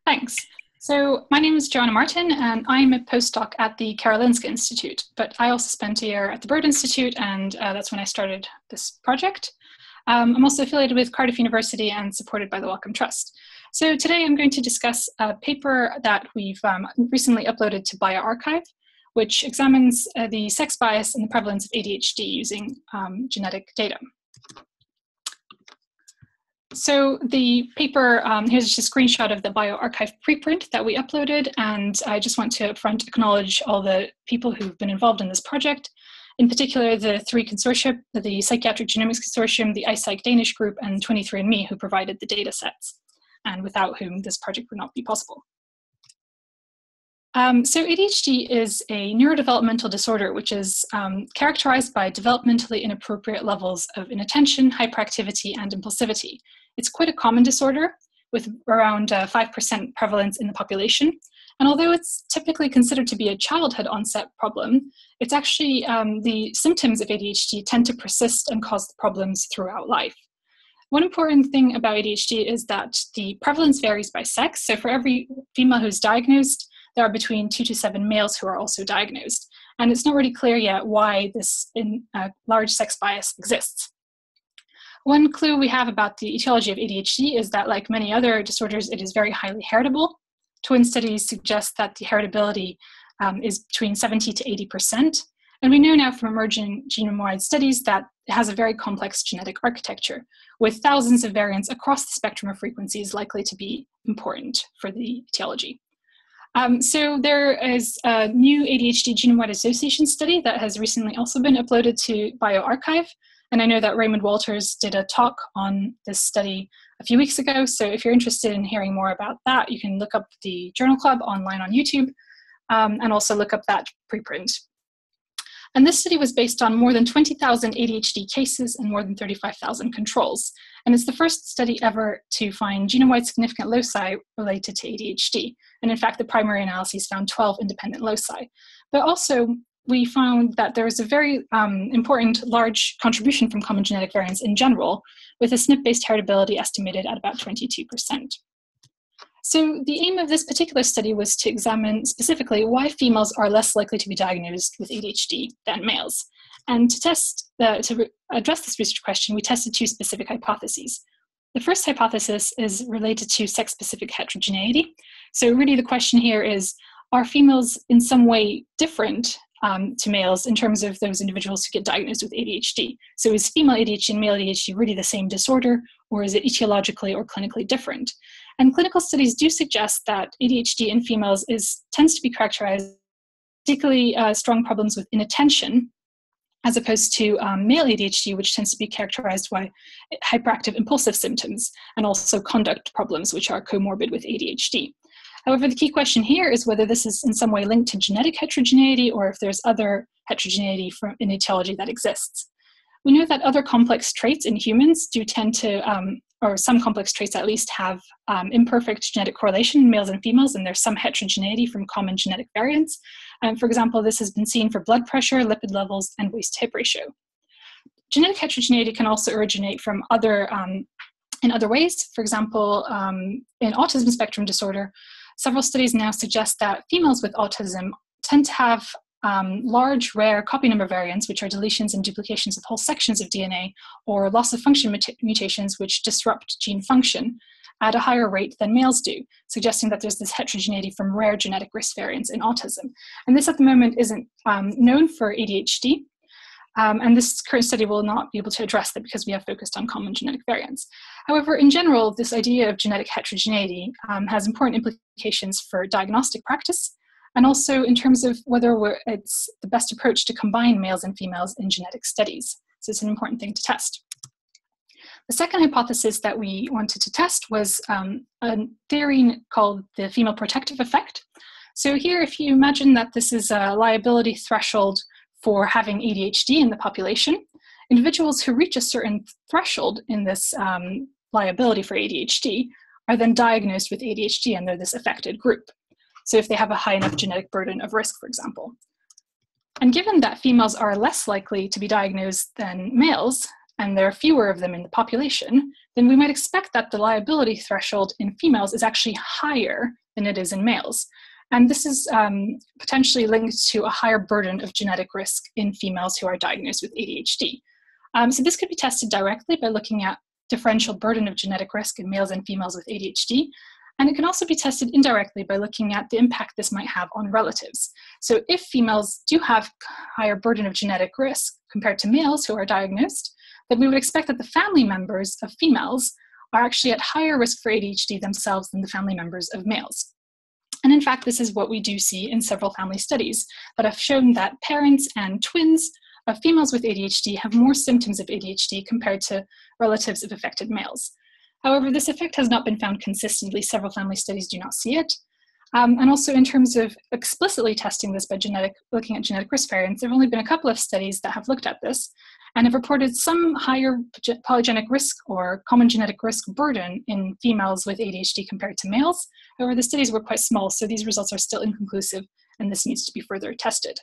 Thanks. So my name is Joanna Martin, and I'm a postdoc at the Karolinska Institutet, but I also spent a year at the Broad Institute, and that's when I started this project. I'm also affiliated with Cardiff University and supported by the Wellcome Trust. So today I'm going to discuss a paper that we've recently uploaded to bioRxiv, which examines the sex bias and the prevalence of ADHD using genetic data. So the paper, here's just a screenshot of the bioRxiv preprint that we uploaded, and I just want to upfront acknowledge all the people who've been involved in this project, in particular the three consortia, the Psychiatric Genomics Consortium, the iPsych Danish group, and 23andMe, who provided the data sets, and without whom this project would not be possible. So ADHD is a neurodevelopmental disorder which is characterized by developmentally inappropriate levels of inattention, hyperactivity, and impulsivity. It's quite a common disorder with around 5% prevalence in the population. And although it's typically considered to be a childhood onset problem, it's actually the symptoms of ADHD tend to persist and cause problems throughout life. One important thing about ADHD is that the prevalence varies by sex. So for every female who's diagnosed, there are between 2 to 7 males who are also diagnosed. And it's not really clear yet why this large sex bias exists. One clue we have about the etiology of ADHD is that, like many other disorders, it is very highly heritable. Twin studies suggest that the heritability is between 70 to 80%. And we know now from emerging genome-wide studies that it has a very complex genetic architecture, with thousands of variants across the spectrum of frequencies likely to be important for the etiology. So there is a new ADHD genome-wide association study that has recently also been uploaded to bioRxiv. And I know that Raymond Walters did a talk on this study a few weeks ago. So if you're interested in hearing more about that, you can look up the Journal Club online on YouTube and also look up that preprint. And this study was based on more than 20,000 ADHD cases and more than 35,000 controls. And it's the first study ever to find genome-wide significant loci related to ADHD. And in fact, the primary analyses found 12 independent loci. But also, we found that there was a very important large contribution from common genetic variants in general, with a SNP-based heritability estimated at about 22%. So the aim of this particular study was to examine specifically why females are less likely to be diagnosed with ADHD than males. And to address this research question, we tested two specific hypotheses. The first hypothesis is related to sex-specific heterogeneity. So really the question here is, are females in some way different to males in terms of those individuals who get diagnosed with ADHD? So is female ADHD and male ADHD really the same disorder, or is it etiologically or clinically different? And clinical studies do suggest that ADHD in females tends to be characterized particularly strong problems with inattention, as opposed to male ADHD, which tends to be characterized by hyperactive impulsive symptoms and also conduct problems, which are comorbid with ADHD. However, the key question here is whether this is in some way linked to genetic heterogeneity or if there's other heterogeneity in etiology that exists. We know that other complex traits in humans do tend to, or some complex traits at least, have imperfect genetic correlation in males and females, and there's some heterogeneity from common genetic variants. For example, this has been seen for blood pressure, lipid levels, and waist-to-hip ratio. Genetic heterogeneity can also originate from in other ways. For example, in autism spectrum disorder, several studies now suggest that females with autism tend to have large, rare copy number variants, which are deletions and duplications of whole sections of DNA, or loss of function mutations which disrupt gene function at a higher rate than males do, suggesting that there's this heterogeneity from rare genetic risk variants in autism. And this at the moment isn't known for ADHD, and this current study will not be able to address that because we have focused on common genetic variants. However, in general, this idea of genetic heterogeneity has important implications for diagnostic practice, and also in terms of whether it's the best approach to combine males and females in genetic studies. So it's an important thing to test. The second hypothesis that we wanted to test was a theory called the female protective effect. So here, if you imagine that this is a liability threshold for having ADHD in the population, individuals who reach a certain threshold in this liability for ADHD are then diagnosed with ADHD, and they're this affected group. So if they have a high enough genetic burden of risk, for example. And given that females are less likely to be diagnosed than males, and there are fewer of them in the population, then we might expect that the liability threshold in females is actually higher than it is in males. And this is potentially linked to a higher burden of genetic risk in females who are diagnosed with ADHD. So this could be tested directly by looking at differential burden of genetic risk in males and females with ADHD. And it can also be tested indirectly by looking at the impact this might have on relatives. So if females do have higher burden of genetic risk compared to males who are diagnosed, then we would expect that the family members of females are actually at higher risk for ADHD themselves than the family members of males. And in fact, this is what we do see in several family studies that have shown that parents and twins of females with ADHD have more symptoms of ADHD compared to relatives of affected males. However, this effect has not been found consistently. Several family studies do not see it. And also in terms of explicitly testing this by looking at genetic risk variants, there have only been a couple of studies that have looked at this and have reported some higher polygenic risk or common genetic risk burden in females with ADHD compared to males. However, the studies were quite small, so these results are still inconclusive, and this needs to be further tested.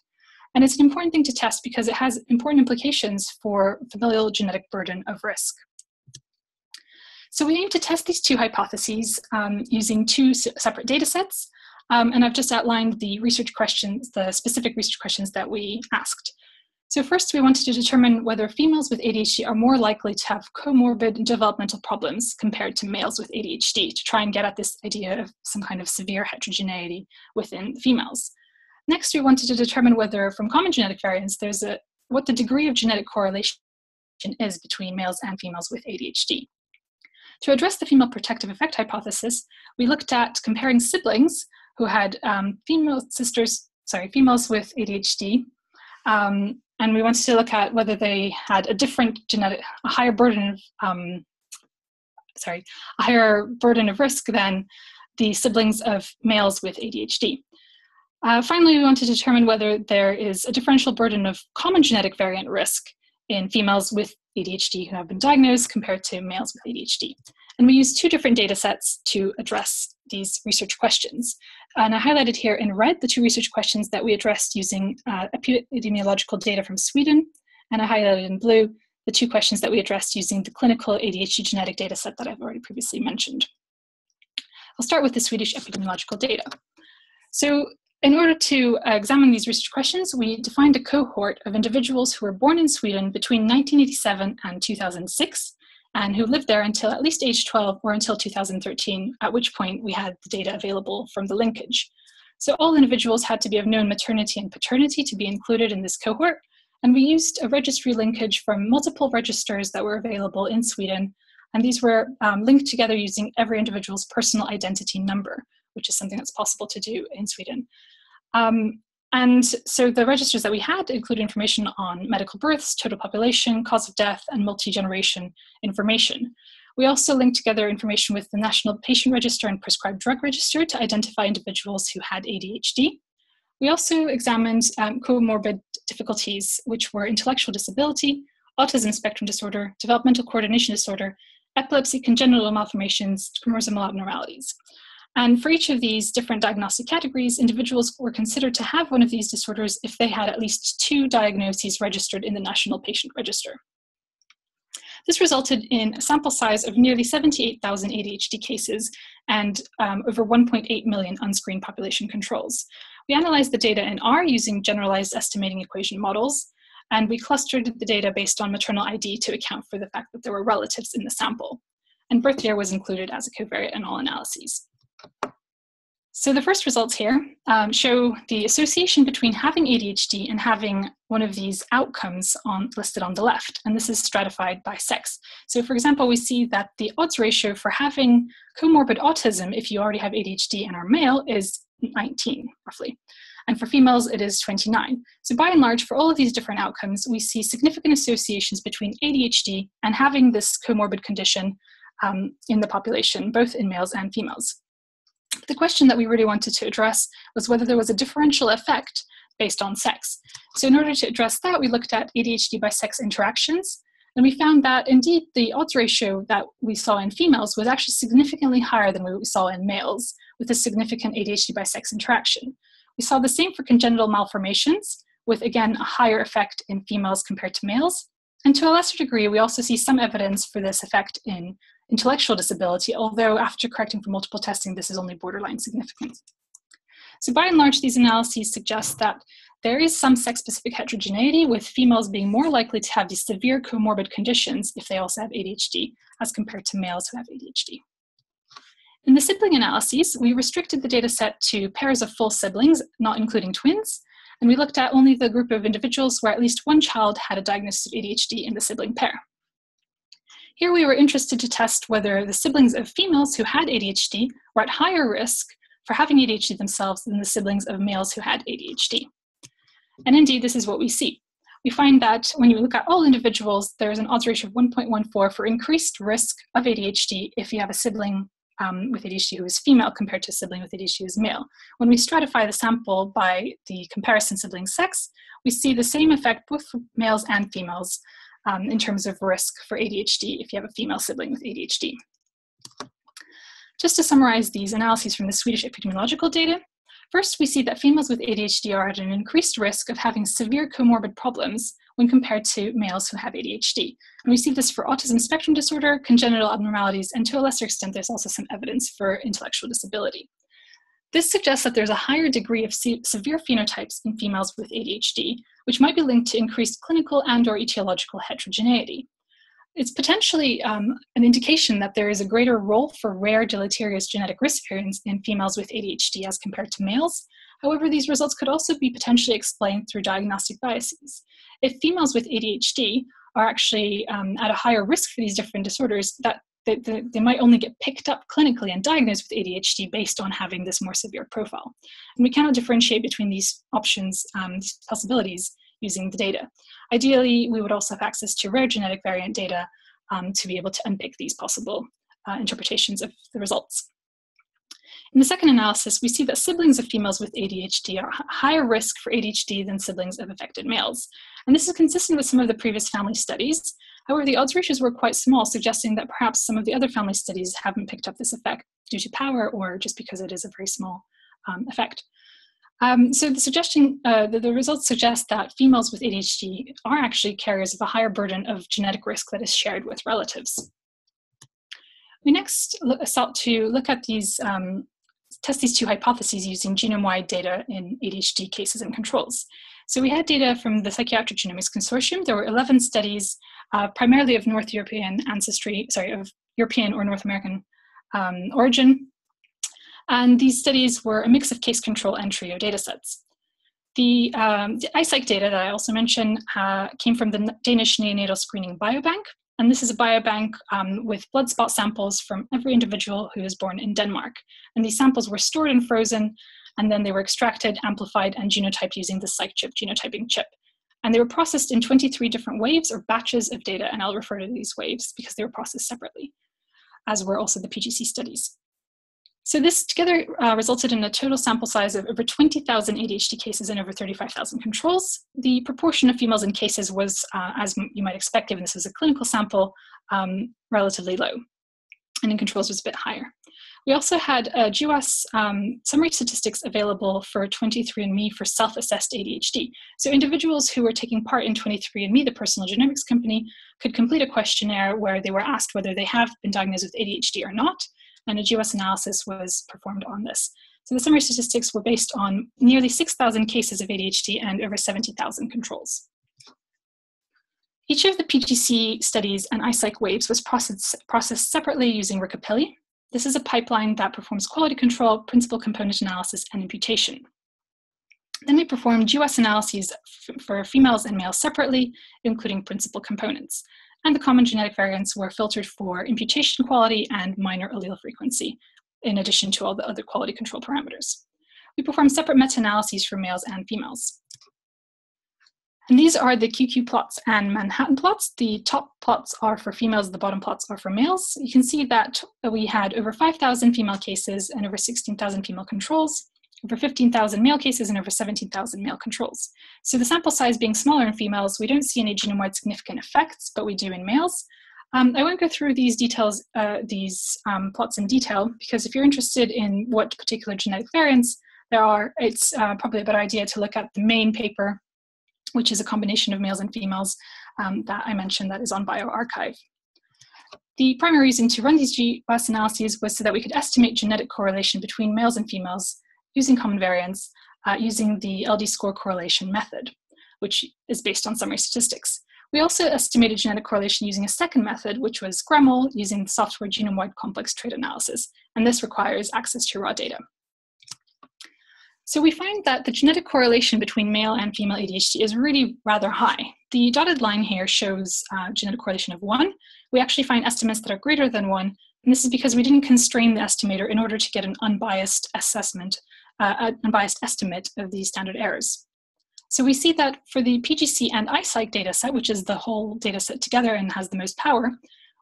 And it's an important thing to test because it has important implications for familial genetic burden of risk. So we aim to test these two hypotheses using two separate data sets. And I've just outlined the research questions, the specific research questions that we asked. So first, we wanted to determine whether females with ADHD are more likely to have comorbid developmental problems compared to males with ADHD, to try and get at this idea of some kind of severe heterogeneity within females. Next, we wanted to determine whether from common genetic variants, what the degree of genetic correlation is between males and females with ADHD. To address the female protective effect hypothesis, we looked at comparing siblings who had females with ADHD, and we wanted to look at whether they had a higher burden of risk than the siblings of males with ADHD. Finally, we want to determine whether there is a differential burden of common genetic variant risk in females with ADHD who have been diagnosed compared to males with ADHD. And we used two different data sets to address these research questions. And I highlighted here in red the two research questions that we addressed using epidemiological data from Sweden, and I highlighted in blue the two questions that we addressed using the clinical ADHD genetic data set that I've already previously mentioned. I'll start with the Swedish epidemiological data. So in order to examine these research questions, we defined a cohort of individuals who were born in Sweden between 1987 and 2006, and who lived there until at least age 12 or until 2013, at which point we had the data available from the linkage. So all individuals had to be of known maternity and paternity to be included in this cohort, and we used a registry linkage from multiple registers that were available in Sweden, and these were linked together using every individual's personal identity number, which is something that's possible to do in Sweden. And so the registers that we had include information on medical births, total population, cause of death, and multi-generation information. We also linked together information with the National Patient Register and Prescribed Drug Register to identify individuals who had ADHD. We also examined comorbid difficulties, which were intellectual disability, autism spectrum disorder, developmental coordination disorder, epilepsy, congenital malformations, chromosomal abnormalities. And for each of these different diagnostic categories, individuals were considered to have one of these disorders if they had at least 2 diagnoses registered in the National Patient Register. This resulted in a sample size of nearly 78,000 ADHD cases and over 1.8 million unscreened population controls. We analyzed the data in R using generalized estimating equation models, and we clustered the data based on maternal ID to account for the fact that there were relatives in the sample. And birth year was included as a covariate in all analyses. So the first results here show the association between having ADHD and having one of these outcomes listed on the left, and this is stratified by sex. So for example, we see that the odds ratio for having comorbid autism if you already have ADHD and are male is 19, roughly. And for females, it is 29. So by and large, for all of these different outcomes, we see significant associations between ADHD and having this comorbid condition in the population, both in males and females. The question that we really wanted to address was whether there was a differential effect based on sex. So in order to address that, we looked at ADHD by sex interactions, and we found that indeed the odds ratio that we saw in females was actually significantly higher than what we saw in males with a significant ADHD by sex interaction. We saw the same for congenital malformations, with again a higher effect in females compared to males. And to a lesser degree, we also see some evidence for this effect in intellectual disability, although after correcting for multiple testing, this is only borderline significant. So by and large, these analyses suggest that there is some sex-specific heterogeneity, with females being more likely to have these severe comorbid conditions if they also have ADHD, as compared to males who have ADHD. In the sibling analyses, we restricted the data set to pairs of full siblings, not including twins, and we looked at only the group of individuals where at least one child had a diagnosis of ADHD in the sibling pair. Here we were interested to test whether the siblings of females who had ADHD were at higher risk for having ADHD themselves than the siblings of males who had ADHD. And indeed, this is what we see. We find that when you look at all individuals, there's an odds ratio of 1.14 for increased risk of ADHD if you have a sibling with ADHD who is female compared to a sibling with ADHD who is male. When we stratify the sample by the comparison sibling sex, we see the same effect both for males and females in terms of risk for ADHD if you have a female sibling with ADHD. Just to summarize these analyses from the Swedish epidemiological data, first we see that females with ADHD are at an increased risk of having severe comorbid problems when compared to males who have ADHD. And we see this for autism spectrum disorder, congenital abnormalities, and to a lesser extent, there's also some evidence for intellectual disability. This suggests that there's a higher degree of severe phenotypes in females with ADHD, which might be linked to increased clinical and/or etiological heterogeneity. It's potentially an indication that there is a greater role for rare deleterious genetic risk variants in females with ADHD as compared to males. However, these results could also be potentially explained through diagnostic biases. If females with ADHD are actually at a higher risk for these different disorders, that they might only get picked up clinically and diagnosed with ADHD based on having this more severe profile. And we cannot differentiate between these options, these possibilities, using the data. Ideally, we would also have access to rare genetic variant data to be able to unpick these possible interpretations of the results. In the second analysis, we see that siblings of females with ADHD are higher risk for ADHD than siblings of affected males. And this is consistent with some of the previous family studies. However, the odds ratios were quite small, suggesting that perhaps some of the other family studies haven't picked up this effect due to power or just because it is a very small effect. So the results suggest that females with ADHD are actually carriers of a higher burden of genetic risk that is shared with relatives. We next sought to look at these, test these two hypotheses using genome-wide data in ADHD cases and controls. So we had data from the Psychiatric Genomics Consortium. There were 11 studies, primarily of North European ancestry, of European or North American origin. And these studies were a mix of case control and trio data sets. The iPsych data that I also mentioned came from the Danish Neonatal Screening Biobank. And this is a biobank with blood spot samples from every individual who was born in Denmark. And these samples were stored and frozen, and then they were extracted, amplified, and genotyped using the PsychChip genotyping chip. And they were processed in 23 different waves or batches of data, and I'll refer to these waves because they were processed separately, as were also the PGC studies. So this together resulted in a total sample size of over 20,000 ADHD cases and over 35,000 controls. The proportion of females in cases was, as you might expect, given this was a clinical sample, relatively low, and in controls was a bit higher. We also had GWAS summary statistics available for 23andMe for self-assessed ADHD. So individuals who were taking part in 23andMe, the personal genomics company, could complete a questionnaire where they were asked whether they have been diagnosed with ADHD or not, and a GWAS analysis was performed on this. So the summary statistics were based on nearly 6,000 cases of ADHD and over 70,000 controls. Each of the PGC studies and iPsych waves was processed separately using Ricopilli. This is a pipeline that performs quality control, principal component analysis, and imputation. Then we performed GWAS analyses for females and males separately, including principal components. And the common genetic variants were filtered for imputation quality and minor allele frequency, in addition to all the other quality control parameters. We performed separate meta-analyses for males and females. And these are the QQ plots and Manhattan plots. The top plots are for females, the bottom plots are for males. You can see that we had over 5,000 female cases and over 16,000 female controls, over 15,000 male cases and over 17,000 male controls. So the sample size being smaller in females, we don't see any genome-wide significant effects, but we do in males. I won't go through these details, plots in detail, because if you're interested in what particular genetic variants there are, it's probably a better idea to look at the main paper, which is a combination of males and females that I mentioned that is on bioRxiv. The primary reason to run these GWAS analyses was so that we could estimate genetic correlation between males and females using common variants, using the LD score correlation method, which is based on summary statistics. We also estimated genetic correlation using a second method, which was GREML, using the software genome-wide complex trait analysis, and this requires access to raw data. So we find that the genetic correlation between male and female ADHD is really rather high. The dotted line here shows genetic correlation of 1. We actually find estimates that are greater than 1, and this is because we didn't constrain the estimator in order to get an unbiased assessment, an unbiased estimate of these standard errors. So we see that for the PGC and iPsych dataset, which is the whole dataset together and has the most power,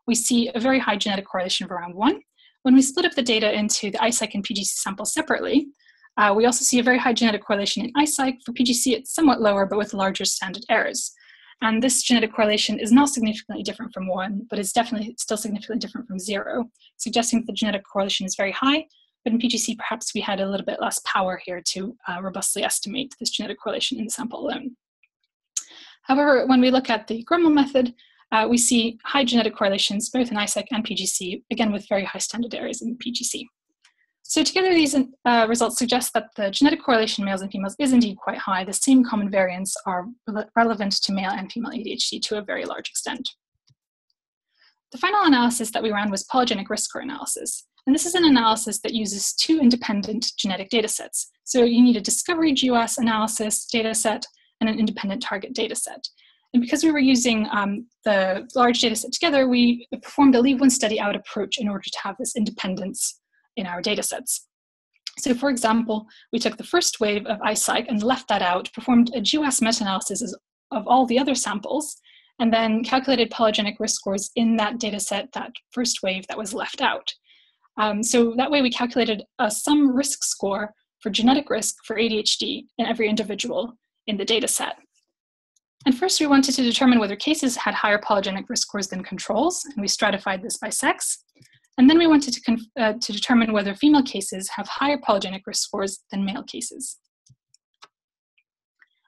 we see a very high genetic correlation of around 1. When we split up the data into the iPsych and PGC samples separately, we also see a very high genetic correlation in iPsych. For PGC, it's somewhat lower, but with larger standard errors. And this genetic correlation is not significantly different from 1, but is definitely still significantly different from 0, suggesting that the genetic correlation is very high. But in PGC, perhaps we had a little bit less power here to robustly estimate this genetic correlation in the sample alone. However, when we look at the GREML method, we see high genetic correlations both in iPsych and PGC, again with very high standard errors in PGC. So together, these results suggest that the genetic correlation in males and females is indeed quite high. The same common variants are relevant to male and female ADHD to a very large extent. The final analysis that we ran was polygenic risk score analysis. And this is an analysis that uses 2 independent genetic datasets. So you need a discovery GWAS analysis dataset and an independent target dataset. And because we were using the large dataset together, we performed a leave one study out approach in order to have this independence in our datasets. So for example, we took the first wave of iPsych and left that out, performed a GWAS meta-analysis of all the other samples, and then calculated polygenic risk scores in that dataset, that first wave that was left out. So that way we calculated a sum risk score for genetic risk for ADHD in every individual in the data set. And first we wanted to determine whether cases had higher polygenic risk scores than controls, and we stratified this by sex. And then we wanted to determine whether female cases have higher polygenic risk scores than male cases.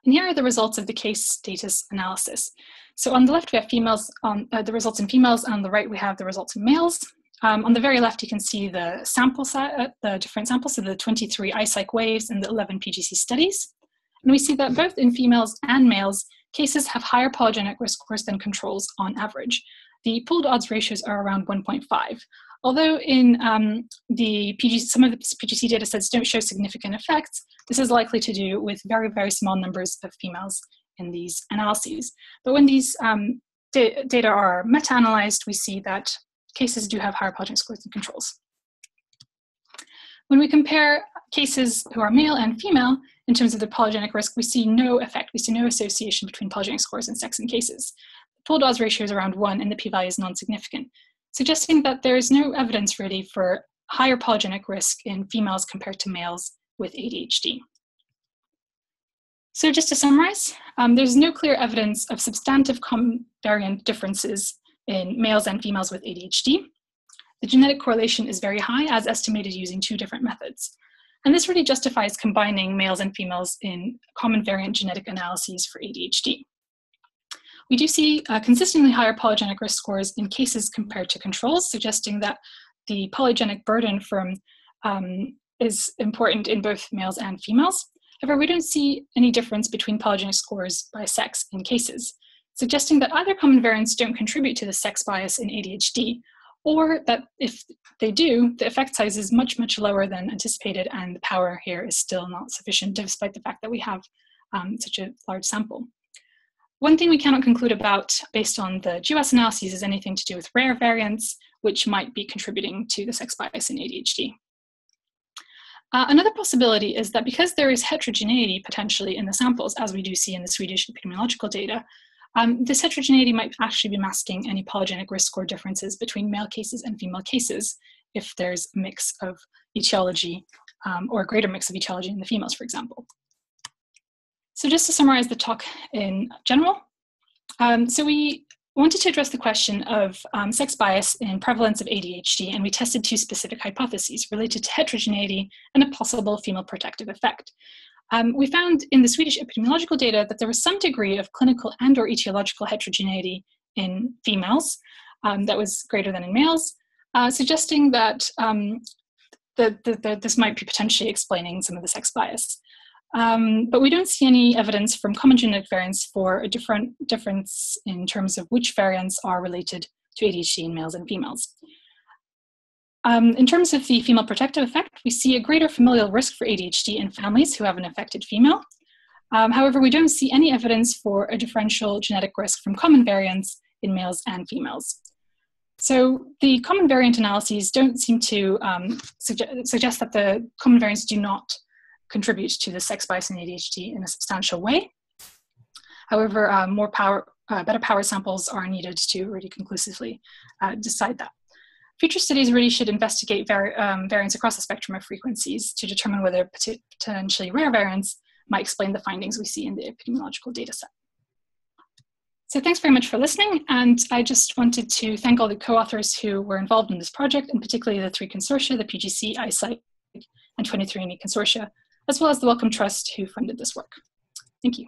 And here are the results of the case status analysis. So on the left we have females, the results in females, and on the right we have the results in males. On the very left, you can see the sample size, the different samples, so the 23 iPsych waves and the 11 PGC studies. And we see that both in females and males, cases have higher polygenic risk scores than controls on average. The pooled odds ratios are around 1.5. Although in some of the PGC data sets don't show significant effects, this is likely to do with very, very small numbers of females in these analyses. But when these data are meta-analyzed, we see that cases do have higher polygenic scores than controls. When we compare cases who are male and female in terms of the polygenic risk, we see no effect. We see no association between polygenic scores and sex in cases. The pooled odds ratio is around 1 and the p-value is non-significant, suggesting that there is no evidence really for higher polygenic risk in females compared to males with ADHD. So just to summarize, there's no clear evidence of substantive covariant differences in males and females with ADHD. The genetic correlation is very high, as estimated using 2 different methods. And this really justifies combining males and females in common variant genetic analyses for ADHD. We do see consistently higher polygenic risk scores in cases compared to controls, suggesting that the polygenic burden is important in both males and females. However, we don't see any difference between polygenic scores by sex in cases, suggesting that either common variants don't contribute to the sex bias in ADHD, or that if they do, the effect size is much, much lower than anticipated, and the power here is still not sufficient, despite the fact that we have such a large sample. One thing we cannot conclude about, based on the GWAS analyses, is anything to do with rare variants, which might be contributing to the sex bias in ADHD. Another possibility is that because there is heterogeneity potentially in the samples, as we do see in the Swedish epidemiological data, this heterogeneity might actually be masking any polygenic risk score differences between male cases and female cases if there's a mix of etiology or a greater mix of etiology in the females, for example. So just to summarize the talk in general, so we wanted to address the question of sex bias in prevalence of ADHD, and we tested 2 specific hypotheses related to heterogeneity and a possible female protective effect. We found in the Swedish epidemiological data that there was some degree of clinical and/or etiological heterogeneity in females, that was greater than in males, suggesting that this might be potentially explaining some of the sex bias. But we don't see any evidence from common genetic variants for a difference in terms of which variants are related to ADHD in males and females. In terms of the female protective effect, we see a greater familial risk for ADHD in families who have an affected female. However, we don't see any evidence for a differential genetic risk from common variants in males and females. So the common variant analyses don't seem to suggest that the common variants do not contribute to the sex bias in ADHD in a substantial way. However, better power samples are needed to really conclusively decide that. Future studies really should investigate variants across the spectrum of frequencies to determine whether potentially rare variants might explain the findings we see in the epidemiological data set. So thanks very much for listening, and I just wanted to thank all the co-authors who were involved in this project, and particularly the 3 consortia, the PGC, iSight, and 23andMe consortia, as well as the Wellcome Trust who funded this work. Thank you.